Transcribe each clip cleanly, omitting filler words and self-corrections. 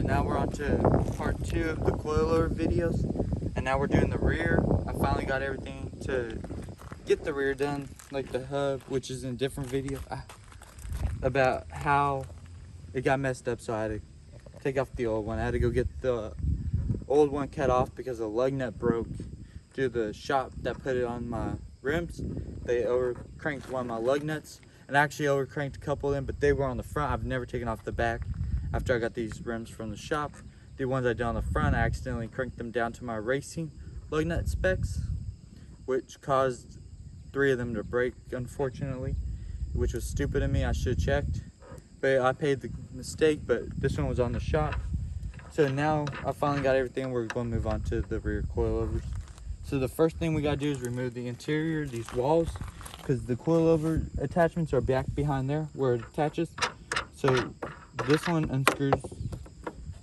now we're on to part 2 of the coilover videos, and now we're doing the rear. I finally got everything to get the rear done, like the hub, which is in a different video about how it got messed up, so I had to take off the old one. I had to go get the old one cut off because the lug nut broke due to the shop that put it on my rims. They over cranked one of my lug nuts, and I actually over cranked a couple of them, but they were on the front. I've never taken off the back after I got these rims from the shop. The ones I did on the front, I accidentally cranked them down to my racing lug nut specs, which caused 3 of them to break, unfortunately, which was stupid of me. I should have checked, but I paid the mistake. But this one was on the shop, so now I finally got everything. We're going to move on to the rear coilovers. So the first thing we got to do is remove the interior, these walls, because the coilover attachments are back behind there where it attaches. So this one unscrews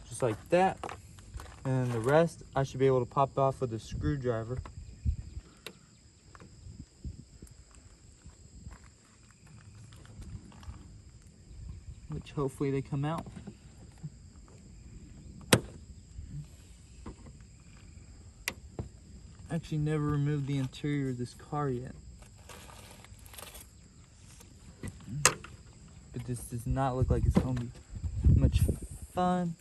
just like that, and the rest I should be able to pop off with a screwdriver. Which hopefully they come out. Actually never removed the interior of this car yet. But this does not look like it's gonna be much fun.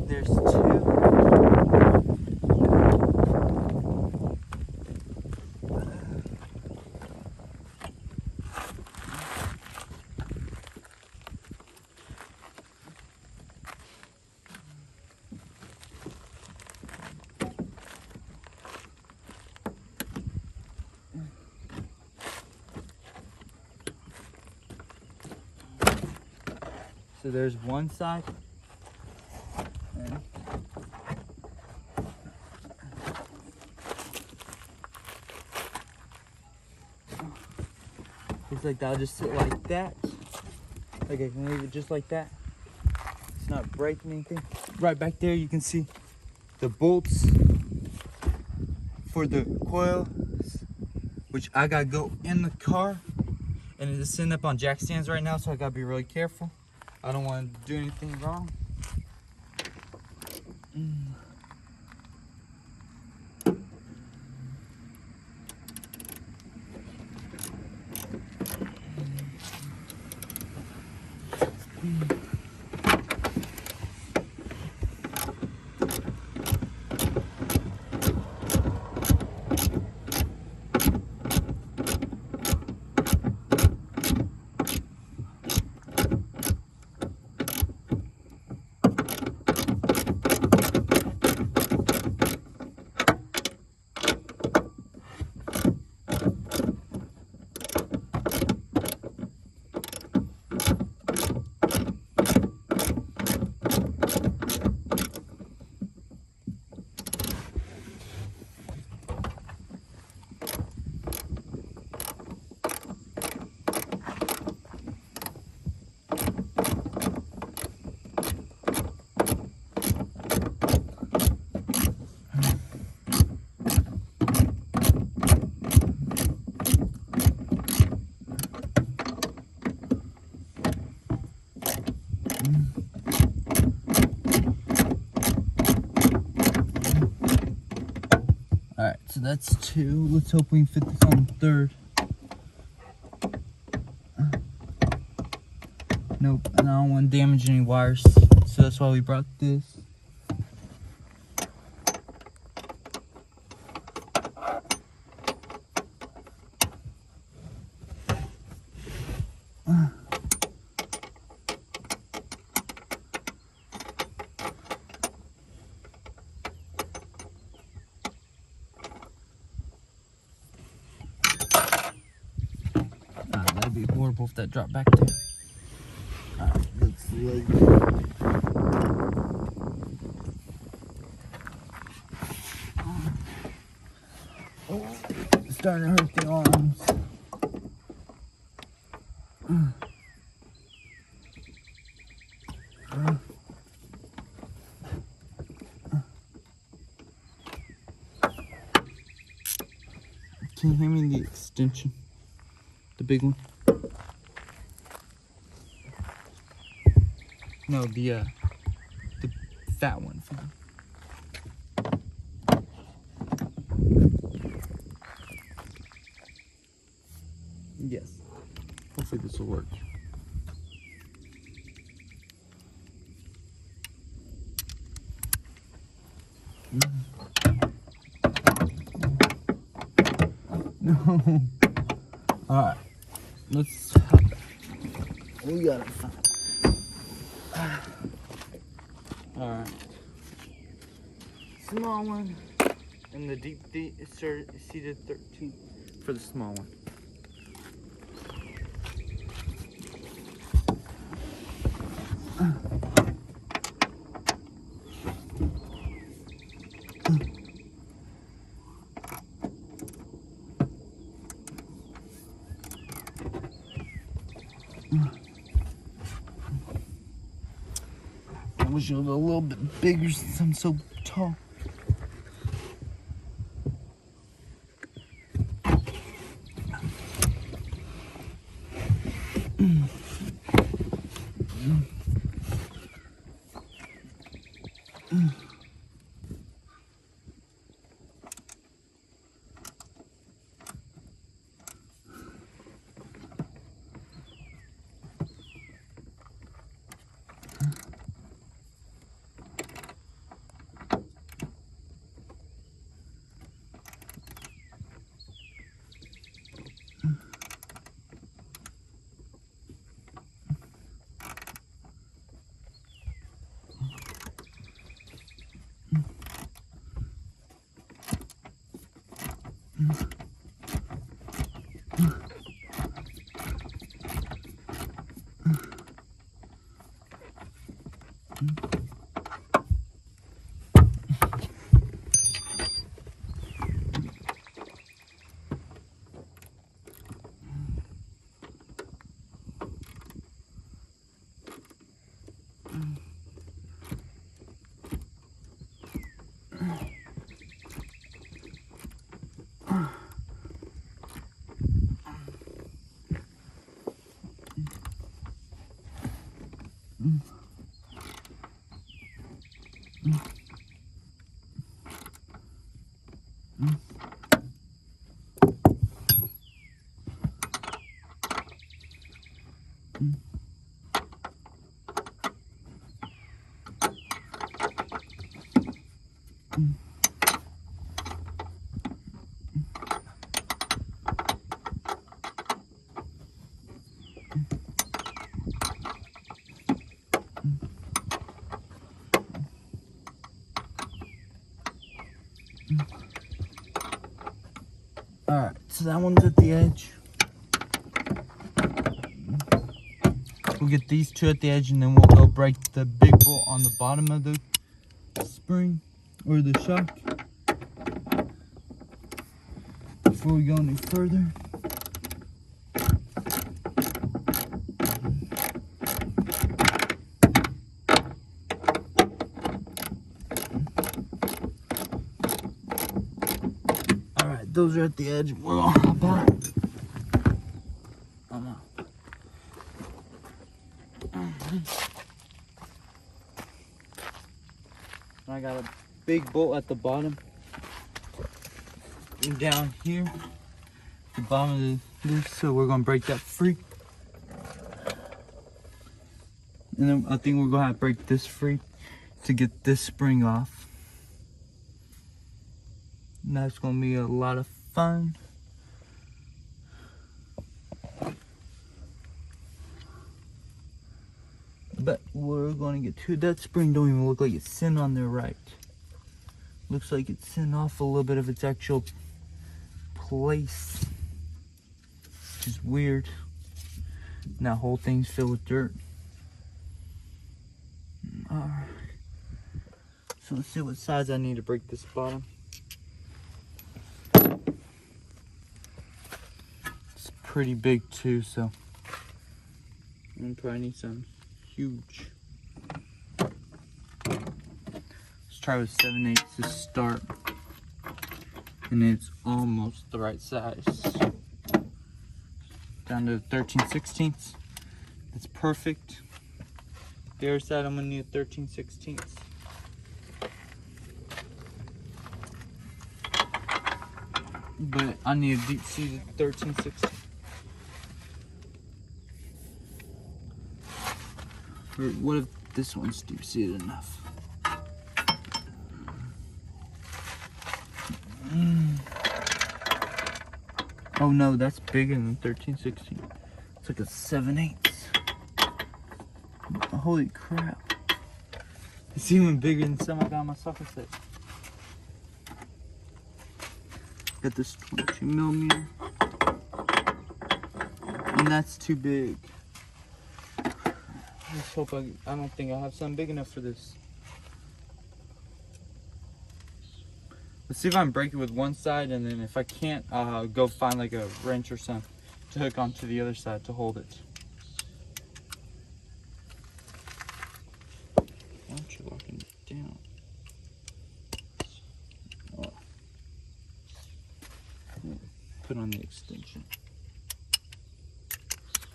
There's 2. So there's one side. Just like that, I'll just sit like that. Like I can leave it just like that. It's not breaking anything. Right back there you can see the bolts for the coil, which I gotta go in the car, and it's sitting up on jack stands right now, so I gotta be really careful. I don't want to do anything wrong. Alright, so that's 2. Let's hope we can fit this on the 3rd. Nope, and I don't want to damage any wires, so that's why we brought this. both that drop back there. Alright, let's like. Oh, it's starting to hurt the arms. Can you hand me the extension? The big one? No, the fat one. Yes. Hopefully this will work. No. Alright. Let's hop back. We gotta find. Alright. Small one. And the deep seated 13 for the small one. I wish it was a little bit bigger since I'm so tall. Alright, so that one's at the edge. We'll get these two at the edge and then we'll go break the big bolt on the bottom of the spring or the shock before we go any further. Alright, those are at the edge. We're gonna hop out. I got a big bolt at the bottom and down here the bottom of this, so we're gonna break that free, and then I think we're gonna have to break this free to get this spring off, and that's gonna be a lot of fun. But we're gonna get to that spring. Don't even look like it's sitting on there right. Looks like it's sitting off a little bit of its actual place, which is weird. Now whole thing's filled with dirt. Alright. So let's see what size I need to break this bottom. It's pretty big too, so I'm probably need some huge. Let's try with 7/8 to start. And it's almost the right size. Down to 13/16. That's perfect. The other side I'm gonna need 13/16. But I need a deep seated 13/16. Or what if this one's deep seated enough? Oh no, that's bigger than 13/16. It's like a 7/8. Holy crap. It's even bigger than some I got on my socket set. Got this 22mm. And that's too big. Let's hope I don't think I have something big enough for this. Let's see if I can break it with one side, and then if I can't, I'll go find like a wrench or something to hook onto the other side to hold it. Why aren't you locking it down? Oh. Put on the extension.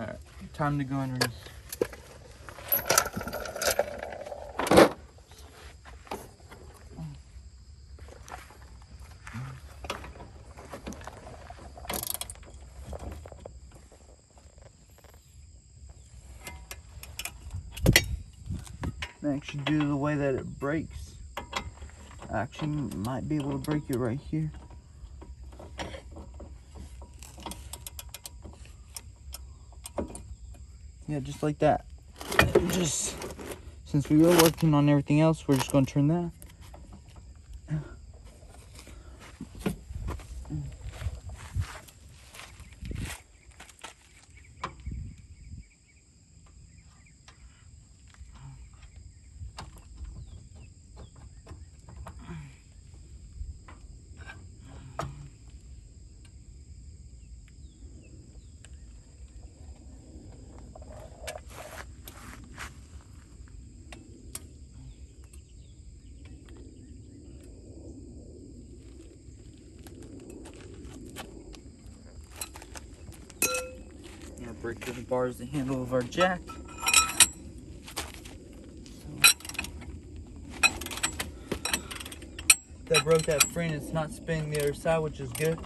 Alright, time to go underneath. Actually, due to the way that it breaks, I actually might be able to break it right here. Yeah, just like that. Just since we were working on everything else, we're just going to turn that. Break through the bars, the handle of our jack. That broke that free, and it's not spinning the other side, which is good.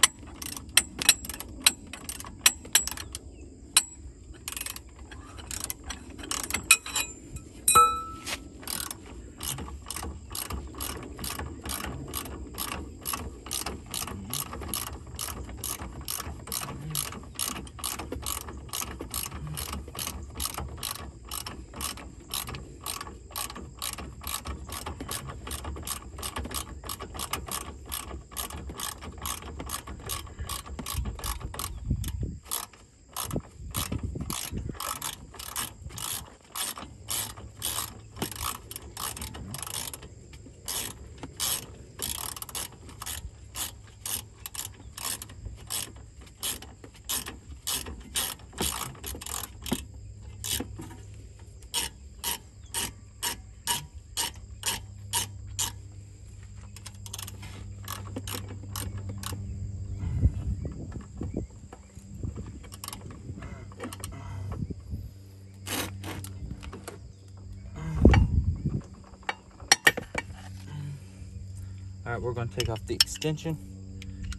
Alright, we're going to take off the extension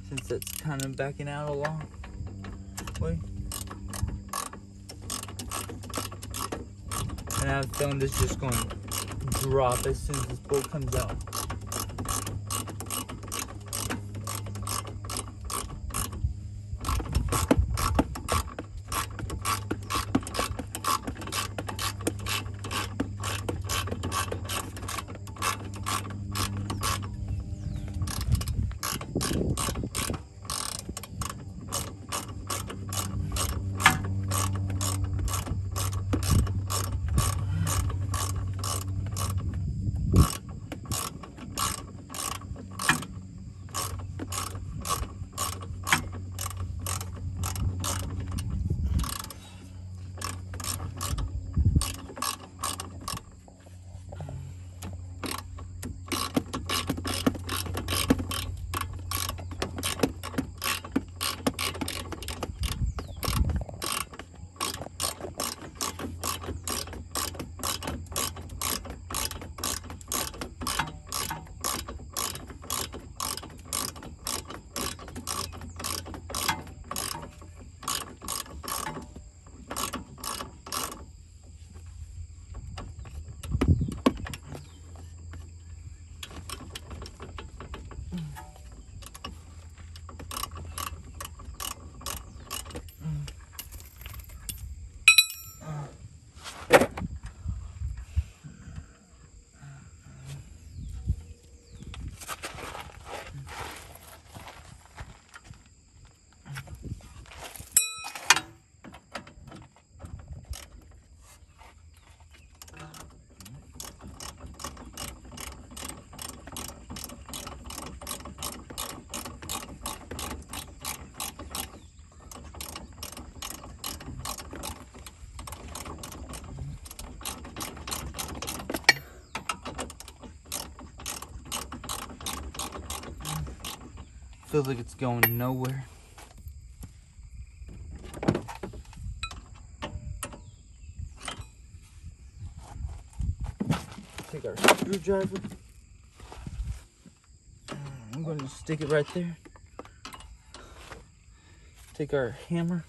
since it's kind of backing out a long way. And I have a feeling this is just going to drop as soon as this bolt comes out. Feels like it's going nowhere. Take our screwdriver. I'm going to stick it right there. Take our hammer.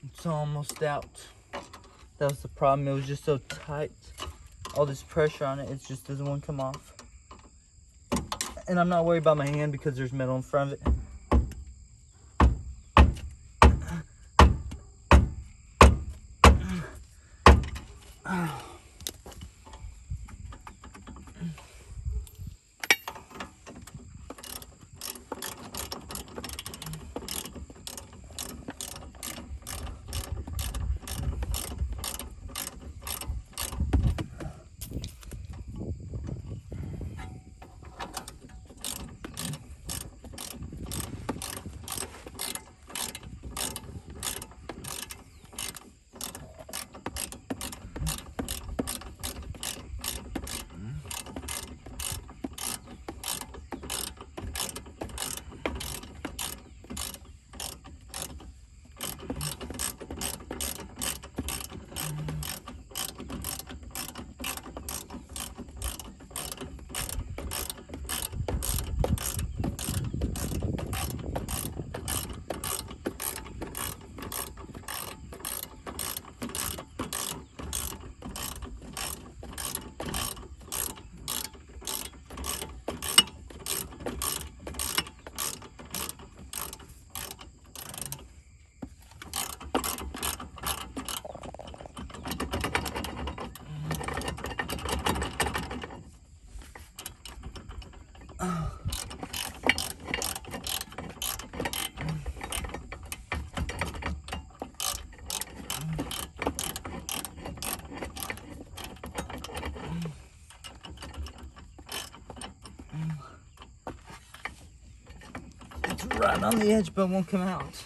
It's almost out. That was the problem. It was just so tight. All this pressure on it, it just doesn't want to come off. And I'm not worried about my hand because there's metal in front of it. It's right on the edge, but won't come out.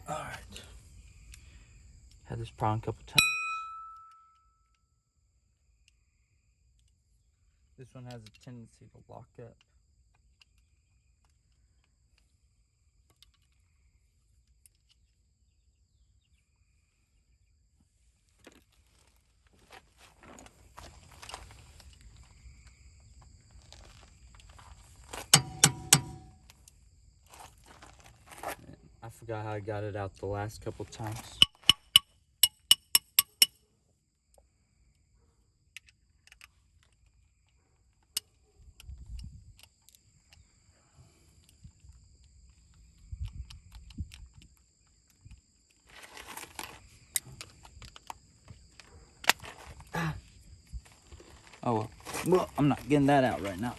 Alright. Had this problem a couple times. This one has a tendency to lock up. I forgot how I got it out the last couple times. Oh well, I'm not getting that out right now.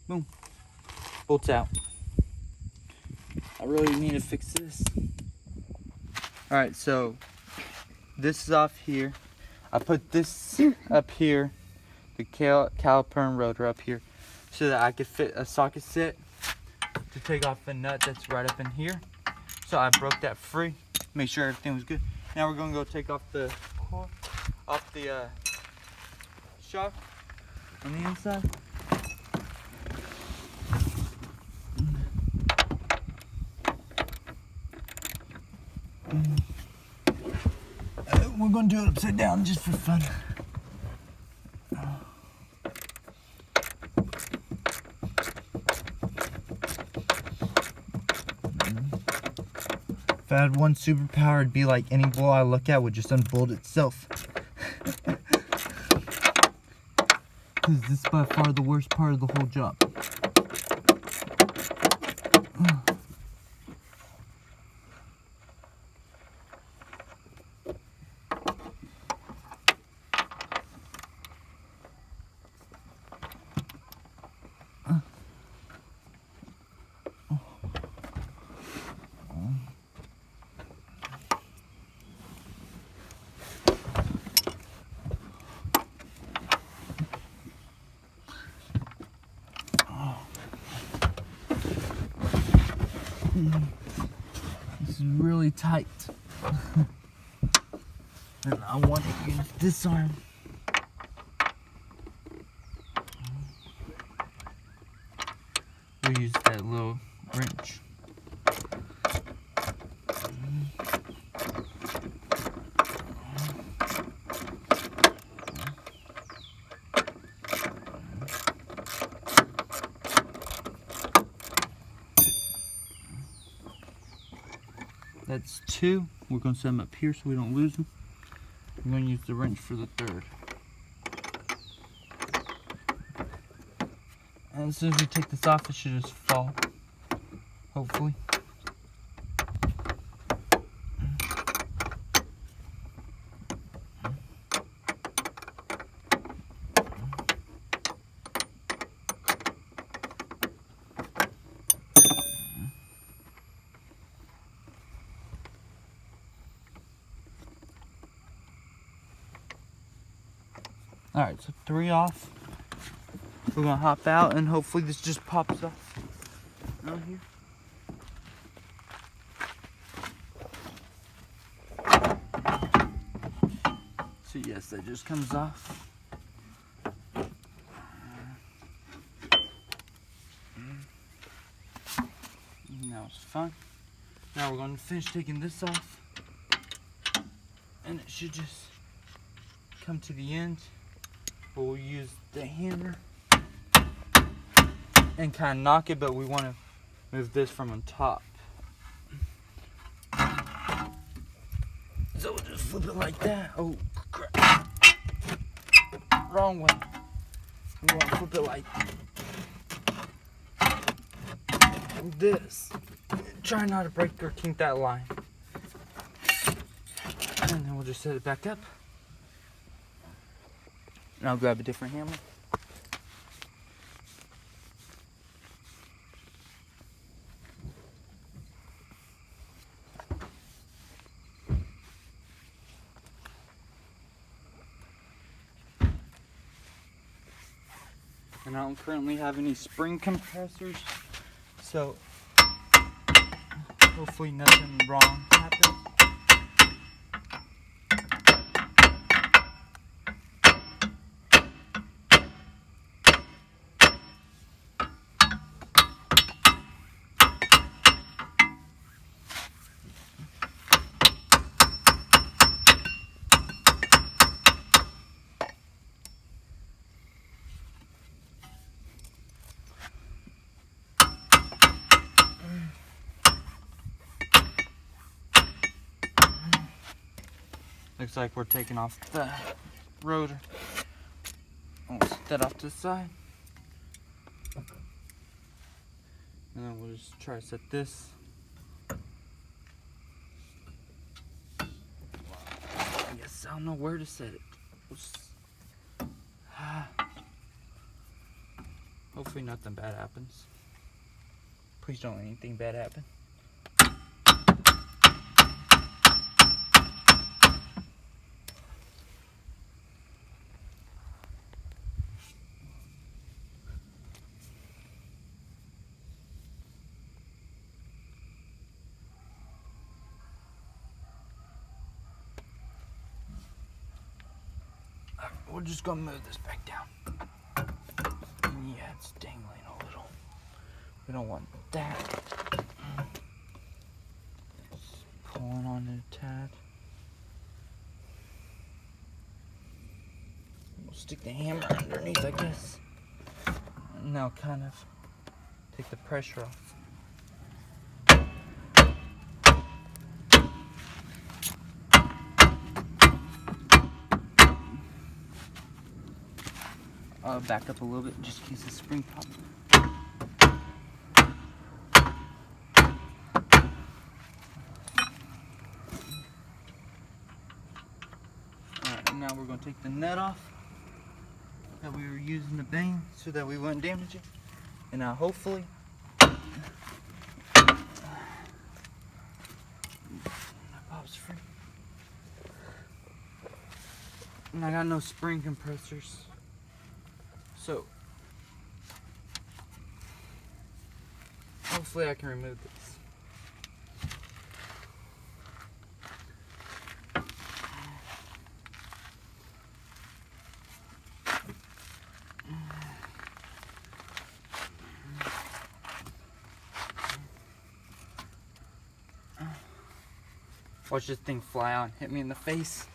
Boom. Bolts out. I really need to fix this. Alright, so this is off here. I put this up here, the caliper and rotor up here, so that I could fit a socket set to take off the nut that's right up in here. So I broke that free, make sure everything was good. Now we're gonna go take off the core, off the shock on the inside. We're gonna do it upside down just for fun. If I had one superpower, it'd be like any bowl I look at would just unbolt itself. because this is by far the worst part of the whole job. This is really tight. And I want to use this arm. We'll use that little wrench. That's 2. We're going to set them up here so we don't lose them. I'm going to use the wrench for the 3rd. And as soon as we take this off, it should just fall. Hopefully. Alright, so 3 off. We're gonna hop out and hopefully this just pops off out here. So yes, that just comes off. Now it's fine. Now we're gonna finish taking this off. And it should just come to the end. We'll use the hammer and kind of knock it, but we want to move this from on top. So we'll just flip it like that. Oh, crap. Wrong way. We want to flip it like this. Try not to break or kink that line. And then we'll just set it back up. And I'll grab a different hammer. And I don't currently have any spring compressors, so hopefully nothing wrong happens. Looks like we're taking off the rotor. We'll set that off to the side. And then we'll just try to set this. I guess I don't know where to set it. Hopefully nothing bad happens. Please don't let anything bad happen. We're just gonna move this back down. Yeah, it's dangling a little. We don't want that. Just pulling on it a tad. We'll stick the hammer underneath, I guess. And now kind of take the pressure off. I'll back up a little bit just in case the spring pops. Alright, now we're going to take the nut off that we were using to bang so that we wouldn't damage it. And now hopefully that pops free. And I got no spring compressors, so hopefully I can remove this. Watch this thing fly out and hit me in the face.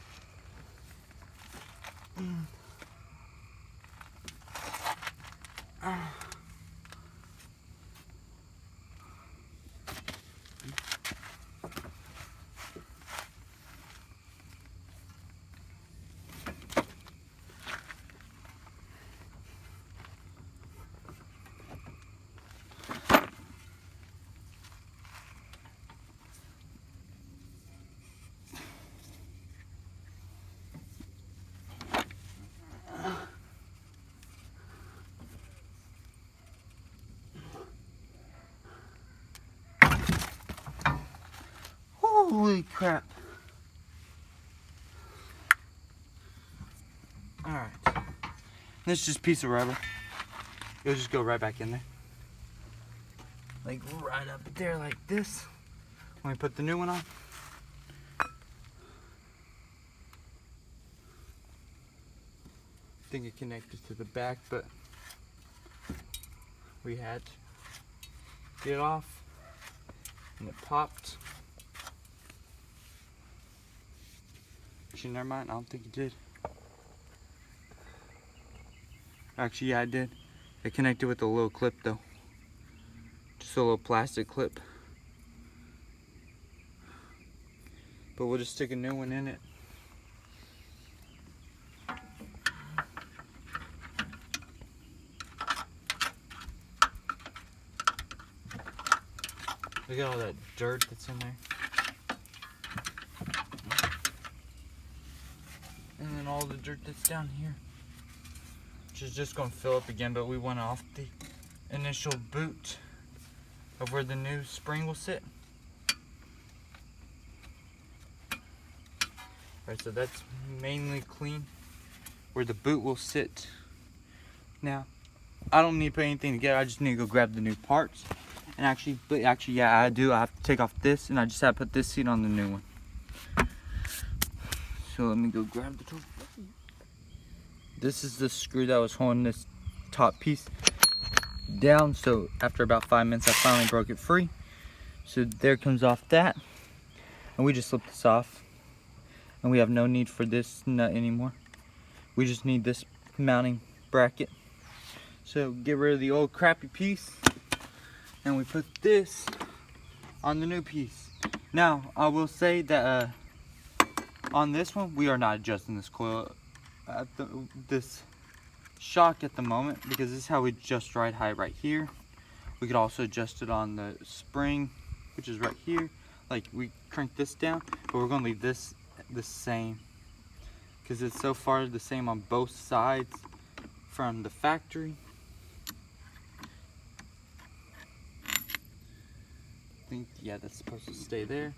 Holy crap. Alright. This is just a piece of rubber. It'll just go right back in there. Like right up there like this. When we put the new one on. I think it connected to the back, but we had to get it off. And it popped. Actually, never mind. I don't think it did. Actually, yeah, I did. It connected with a little clip, though. Just a little plastic clip. But we'll just stick a new one in it. Look at all that dirt that's in there. And then all the dirt that's down here, which is just going to fill up again, but we went off the initial boot of where the new spring will sit. Alright, so that's mainly clean where the boot will sit. Now, I don't need to put anything together, I just need to go grab the new parts. And actually, yeah, I do. I have to take off this, and I just have to put this seat on the new one. So let me go grab the tool. This is the screw that was holding this top piece down. So after about 5 minutes, I finally broke it free. So there comes off that. And we just slip this off. And we have no need for this nut anymore. We just need this mounting bracket. So get rid of the old crappy piece. And we put this on the new piece. Now, I will say that on this one, we are not adjusting this coil at this shock at the moment, because this is how we adjust ride height right here. We could also adjust it on the spring, which is right here. Like, we crank this down, but we're gonna leave this the same because it's so far the same on both sides from the factory. I think, yeah, that's supposed to stay there.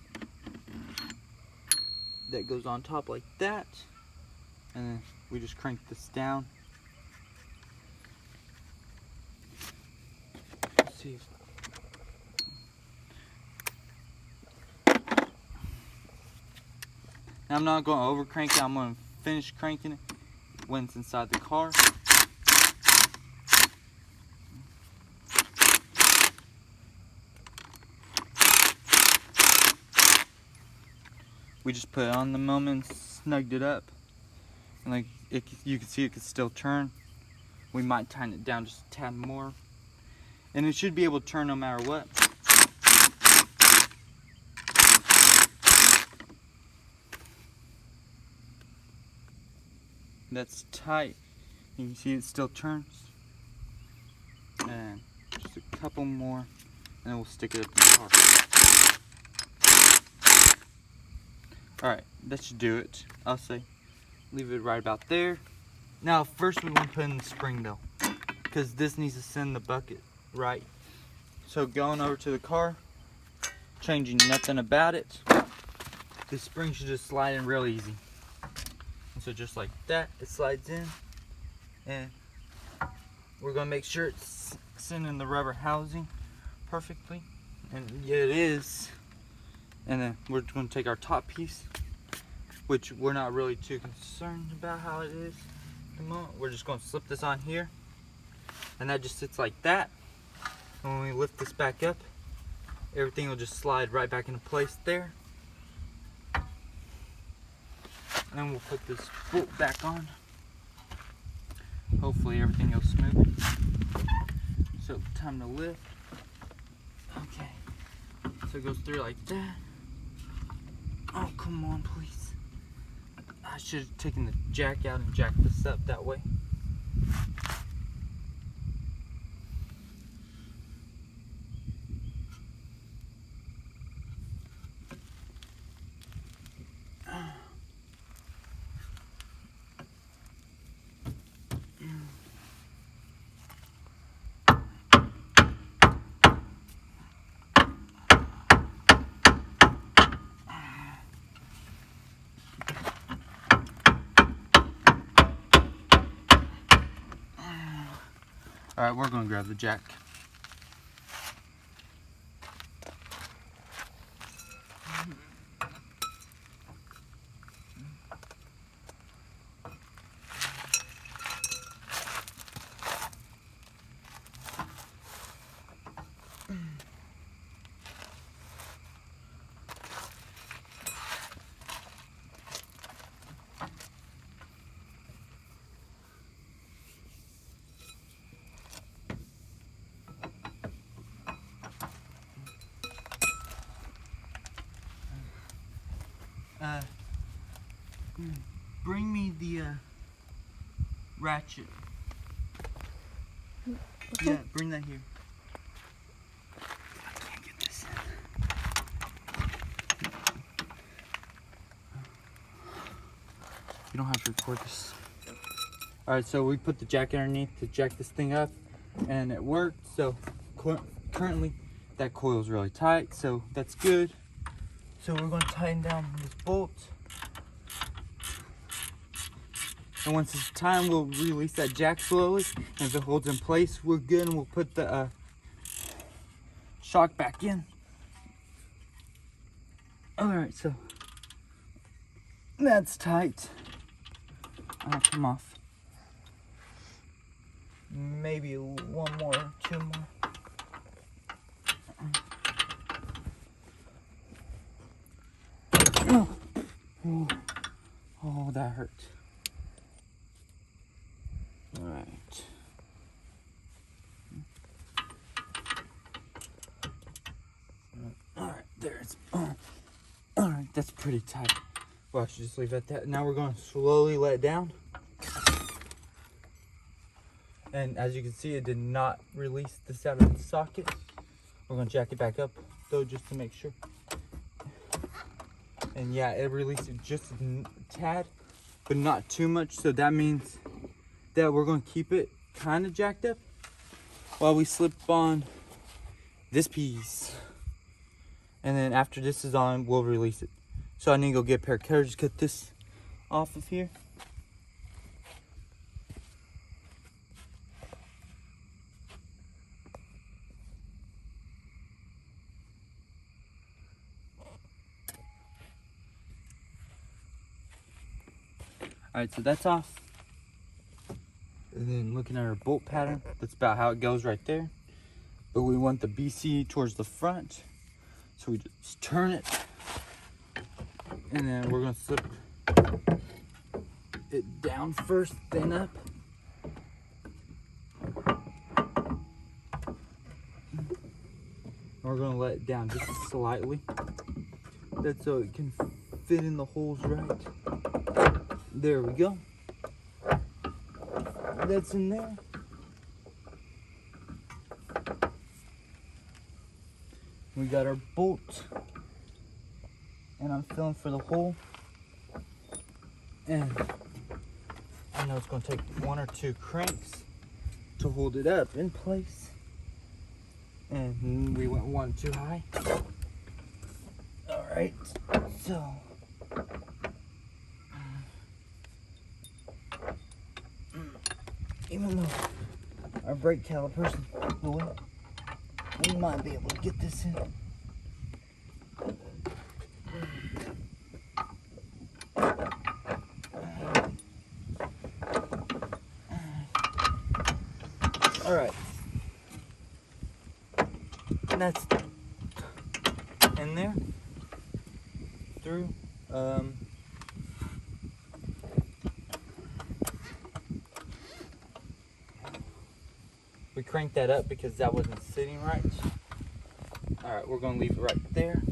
That goes on top like that, and then we just crank this down. Let's see. Now I'm not going to over crank it, I'm going to finish cranking it when it's inside the car. We just put it on the moment, snugged it up, and like you can see it could still turn. We might tighten it down just a tad more, and it should be able to turn no matter what. That's tight. You can see it still turns. And just a couple more, and then we'll stick it up in the car. Alright, that should do it. I'll say leave it right about there. Now first we want to put in the spring though, because this needs to send the bucket right. So going over to the car, changing nothing about it, the spring should just slide in real easy. And so just like that, it slides in, and we're gonna make sure it's sending the rubber housing perfectly, and yeah, it is. And then we're gonna take our top piece, which we're not really too concerned about how it is at the moment. We're just gonna slip this on here, and that just sits like that. And when we lift this back up, everything will just slide right back into place there. And then we'll put this bolt back on. Hopefully everything goes smoothly. So time to lift. Okay. So it goes through like that. Oh, come on, please. I should have taken the jack out and jacked this up that way. Alright, we're gonna grab the jack. Bring me the ratchet. Okay. Yeah, bring that here. I can't get this in. You don't have to record this. Alright, so we put the jack underneath to jack this thing up, and it worked. So currently that coil is really tight, so that's good. So we're going to tighten down this bolt. And once it's time, we'll release that jack slowly. And if it holds in place, we're good. And we'll put the shock back in. Alright, so that's tight. I'll come off. Maybe one more, two more. Oh, that hurt. All right. All right, there it's. All right, that's pretty tight. Well, I should just leave it at that. Now we're going to slowly let it down. And as you can see, it did not release this out of the socket. We're going to jack it back up, though, just to make sure. And yeah, it released it just a tad, but not too much. So that means that we're going to keep it kind of jacked up while we slip on this piece. And then after this is on, we'll release it. So I need to go get a pair of cutters to cut this off of here. All right, so that's off. And then looking at our bolt pattern, that's about how it goes right there. But we want the BC towards the front. So we just turn it. And then we're gonna slip it down first, then up. And we're gonna let it down just slightly. That's so it can fit in the holes right. There we go. that's in there. We got our bolt, and I'm feeling for the hole. And I know it's going to take 1 or 2 cranks to hold it up in place. And we went 1 too high. All right, so even though our brake caliper's low, we might be able to get this in. All right, and that's in there through. We cranked that up because that wasn't sitting right. All right, we're gonna leave it right there.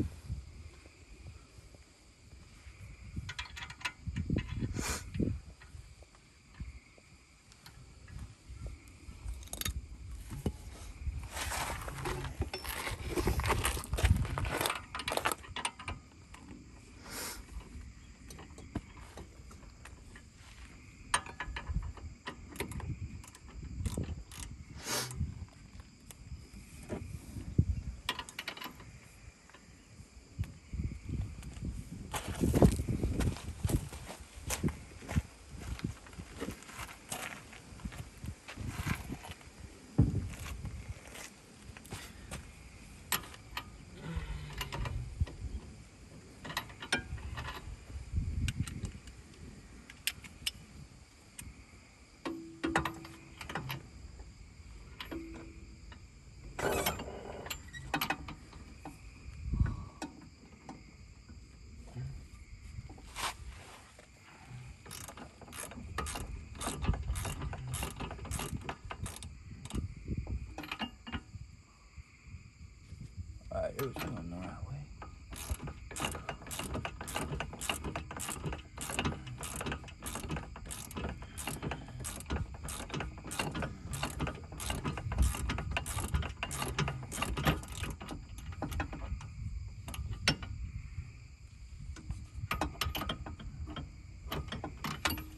Alright, it was going the right way.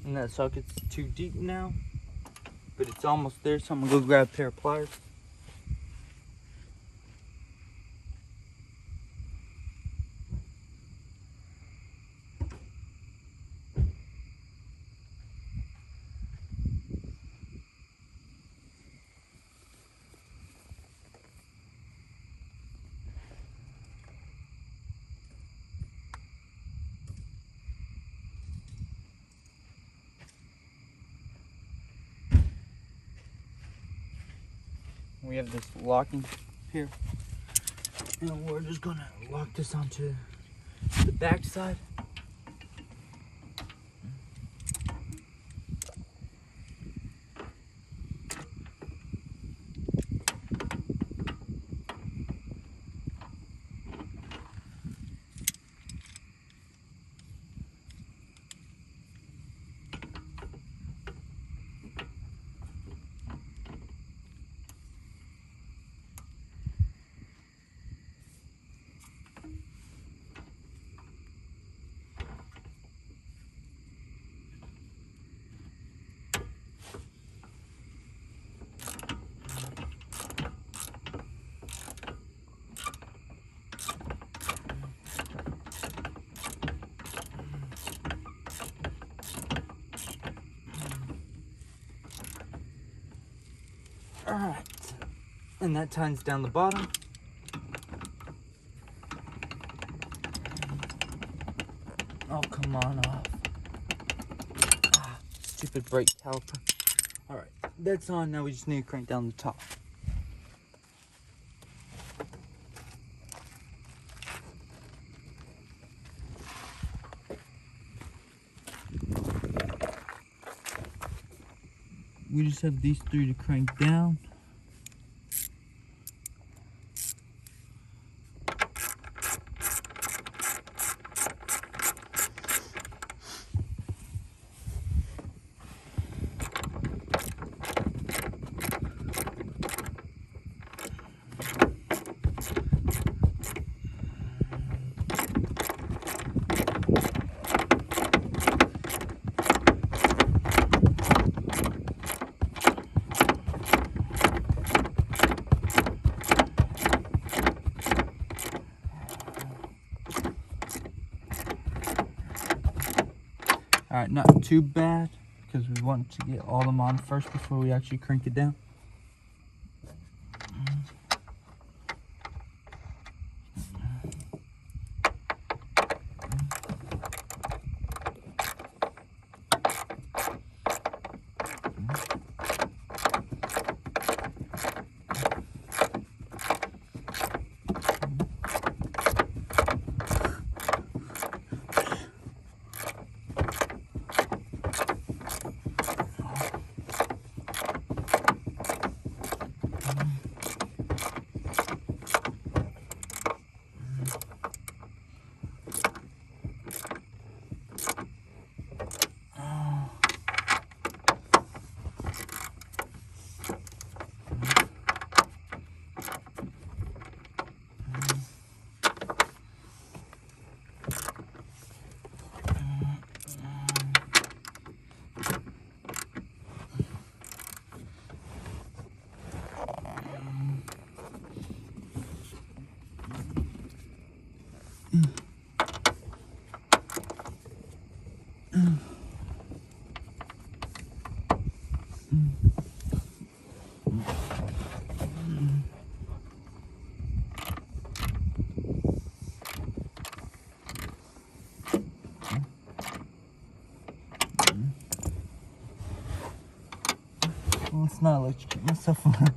And that socket's too deep now, but it's almost there, so I'm gonna go grab a pair of pliers. We have this locking here, and we're just gonna lock this onto the back side. Alright, and that tightens down the bottom. Oh, come on off. Ah, stupid brake caliper. Alright, that's on. Now we just need to crank down the top. We just have these 3 to crank down. not too bad, because we want to get all them on first before we actually crank it down. Well, it's not electric myself on.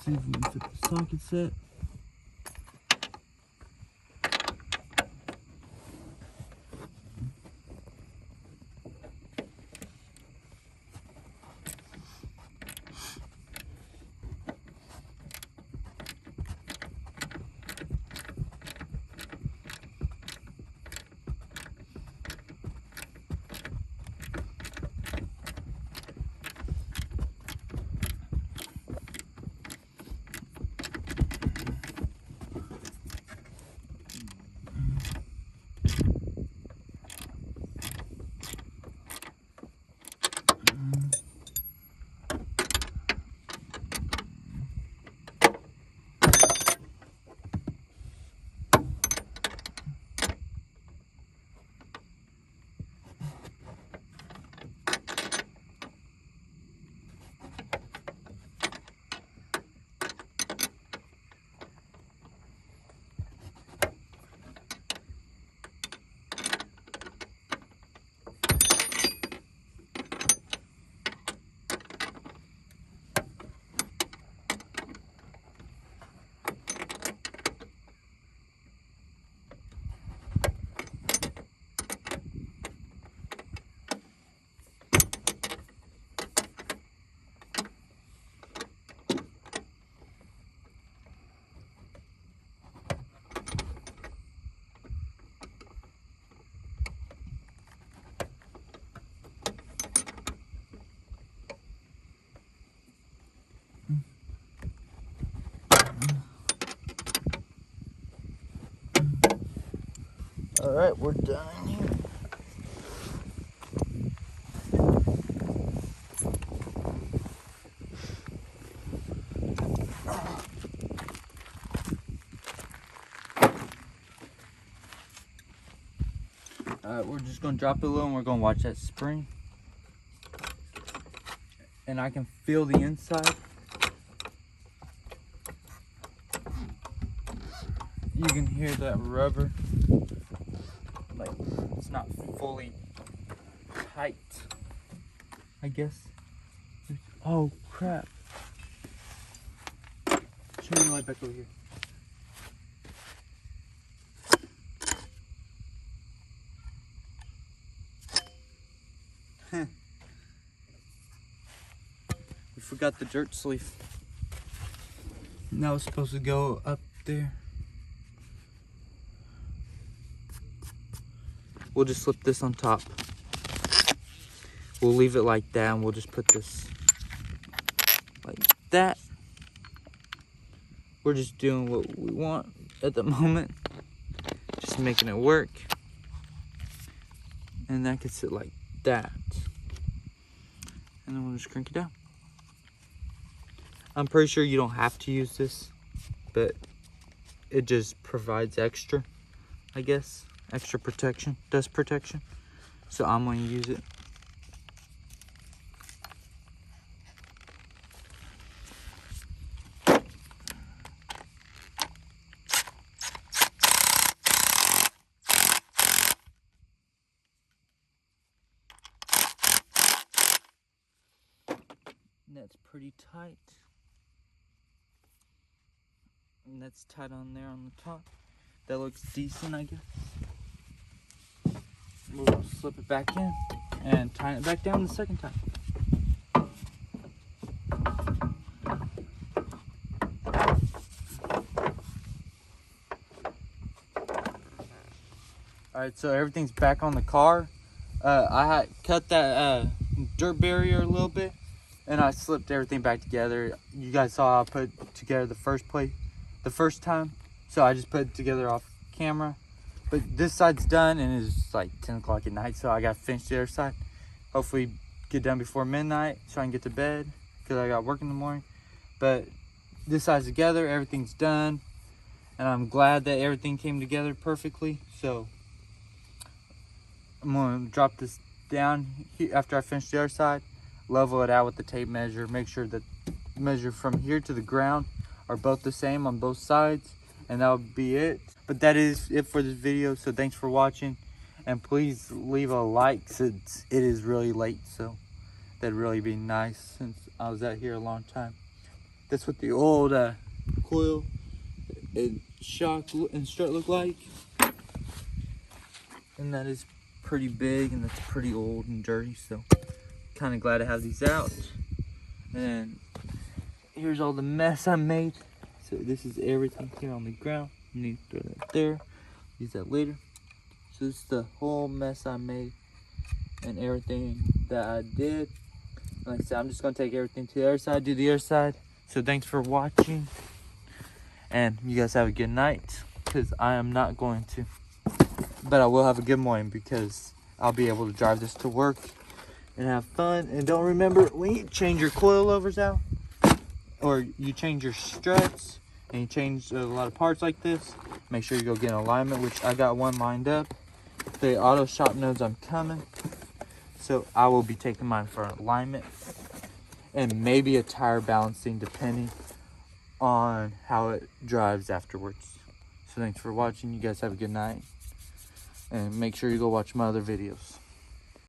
See if we can fit the socket set. All right, we're done in here. Alright, we're just gonna drop it a little and we're gonna watch that spring. And I can feel the inside. You can hear that rubber. Like, it's not fully tight, I guess. Oh crap. Turn the light back over here. We forgot the dirt sleeve. And that was supposed to go up there. We'll just slip this on top. We'll leave it like that, and we'll just put this like that. We're just doing what we want at the moment. Just making it work. And that can sit like that. And then we'll just crank it down. I'm pretty sure you don't have to use this, but it just provides extra, I guess. Extra protection, dust protection. So I'm going to use it. And that's pretty tight. And that's tight on there on the top. That looks decent, I guess. We'll slip it back in and tie it back down the second time. Alright, so everything's back on the car. I had cut that dirt barrier a little bit, and I slipped everything back together. You guys saw I put together the first time. So I just put it together off camera. But this side's done, and it's like 10 o'clock at night, so I got to finish the other side. Hopefully get done before midnight so I can get to bed, because I got work in the morning. But this side's together, everything's done, and I'm glad that everything came together perfectly. So I'm going to drop this down after I finish the other side, level it out with the tape measure, make sure that the measure from here to the ground are both the same on both sides, and that'll be it. But that is it for this video, so thanks for watching, and please leave a like since it is really late, so that'd really be nice since I was out here a long time. That's what the old coil and shock and strut look like, and that is pretty big, and that's pretty old and dirty, so kind of glad to have these out. And here's all the mess I made. So this is everything here on the ground. You need to throw that there. Use that later. So this is the whole mess I made and everything that I did. Like I said, I'm just going to take everything to the other side, do the other side. So thanks for watching. And you guys have a good night, because I am not going to. But I will have a good morning, because I'll be able to drive this to work and have fun. And don't remember, when you change your coilovers out, or you change your struts, and you change a lot of parts like this, make sure you go get an alignment, which I got one lined up. The auto shop knows I'm coming, so I will be taking mine for an alignment, and maybe a tire balancing, depending on how it drives afterwards. So thanks for watching. You guys have a good night, and make sure you go watch my other videos.